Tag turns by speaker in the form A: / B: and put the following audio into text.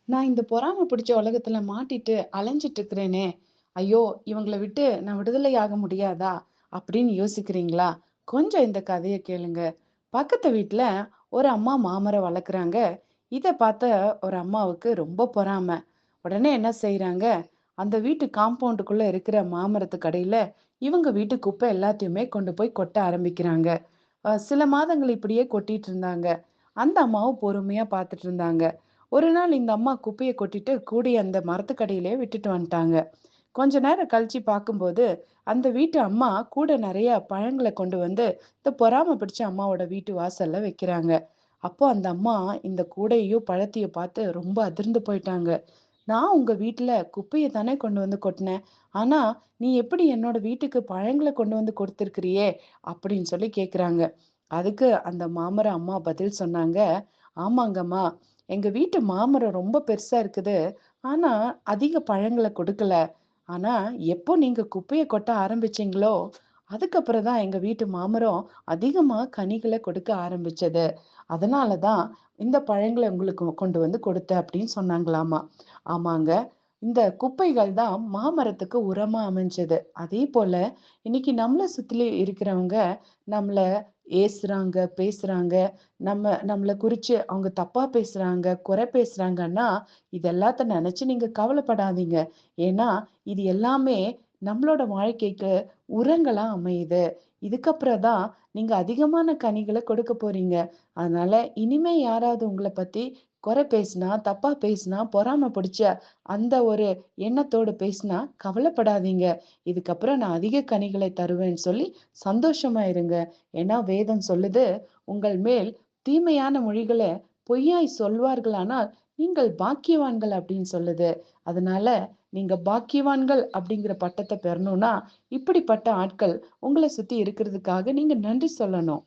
A: நான் இந்த பொறாம பிடிச்ச உலகத்துல மாட்டிட்டு அலைஞ்சிட்டு இருக்கிறேனே! ஐயோ! இவங்கள விட்டு நான் விடுதலை ஆக முடியாதா? அப்படின்னு யோசிக்கிறீங்களா? கொஞ்சம் இந்த கதைய கேளுங்க. பக்கத்து வீட்ல ஒரு அம்மா மாமரம் வளர்க்குறாங்க. இத பார்த்த ஒரு அம்மாவுக்கு ரொம்ப பொறாம. உடனே என்ன செய்றாங்க, அந்த வீட்டு காம்பவுண்டுக்குள்ள இருக்கிற மாமரத்துக்கு அடியில இவங்க வீட்டு குப்பை எல்லாத்தையுமே கொண்டு போய் கொட்ட ஆரம்பிக்கிறாங்க. சில மாதங்கள் இப்படியே கொட்டிட்டு இருந்தாங்க. அந்த அம்மாவும் பொறுமையா பார்த்துட்டு இருந்தாங்க. ஒரு நாள் இந்த அம்மா குப்பைய கொட்டிட்டு கூடைய அந்த மரத்துக்கடியிலேயே விட்டுட்டு வந்துட்டாங்க. கொஞ்ச நேரம் கழிச்சு பார்க்கும்போது, அந்த வீட்டு அம்மா கூட நெறைய பழங்கள கொண்டு வந்து, இந்த பொறாம பிடிச்ச அம்மாவோட வீட்டு வாசல்ல வைக்கிறாங்க. அப்போ அந்த அம்மா இந்த கூடையையும், பழத்தையும் பார்த்து ரொம்ப அதிர்ந்து போயிட்டாங்க. "நான் உங்க வீட்ல குப்பைய தானே கொண்டு வந்து கொட்டுனேன். ஆனா, நீ எப்படி என்னோட வீட்டுக்கு பழங்கள கொண்டு வந்து கொடுத்திருக்கிறியே!" அப்படின்னு சொல்லி கேட்குறாங்க. அதுக்கு அந்த மாமர அம்மா பதில் சொன்னாங்க, "ஆமாங்கம்மா, எங்க வீட்டு மாமரம் ரொம்ப பெருசா இருக்குது. ஆனா, அதிக பழங்கள கொடுக்கல. ஆனா, எப்போ நீங்க குப்பைய கொட்ட ஆரம்பிச்சீங்களோ, அதுக்கப்புறம் தான் எங்க வீட்டு மாமரம் அதிகமா கனிகள கொடுக்க ஆரம்பிச்சது. அதனால தான் இந்த பழங்கள உங்களுக்கு கொண்டு வந்து கொடுத்தேன்." அப்படின்னு சொன்னாங்களாமா. ஆமாங்க. இந்த குப்பைகள் தான் மாமரத்துக்கு உரமா அமைஞ்சது. அதேபோல இன்னைக்கு நம்மள சுத்திலே இருக்கிறவங்க நம்மள ஏசுறாங்க, பேசுறாங்க. நம்மள குறிச்சு அவங்க தப்பா பேசுறாங்க, குறை பேசுறாங்கன்னா, இது எல்லாத்த நெனச்சு நீங்க கவலைப்படாதீங்க. ஏன்னா, இது எல்லாமே நம்மளோட வாழ்க்கைக்கு உரங்களா அமையுது. இதுக்கப்புறம் தான் நீங்க அதிகமான கனிகள கொடுக்க போறீங்க. அதனால இனிமே யாராவது உங்கள பத்தி குறை பேசினா, தப்பா பேசினா, பொறாம பிடிச்ச அந்த ஒரு எண்ணத்தோட பேசினா கவலைப்படாதீங்க. இதுக்கப்புறம் நான் அதிக கனிகளை தருவேன்னு சொல்லி சந்தோஷமா இருங்க. ஏன்னா வேதம் சொல்லுது, உங்கள் மேல் தீமையான மொழிகள பொய்யாய் சொல்வார்களானால், நீங்கள் பாக்கியவான்கள் அப்படின்னு சொல்லுது. அதனால நீங்க பாக்கியவான்கள் அப்படிங்கிற பட்டத்த பெறணும்னா, இப்படிப்பட்ட ஆட்கள் உங்கள சுத்தி இருக்கிறதுக்காக நீங்க நன்றி சொல்லணும்.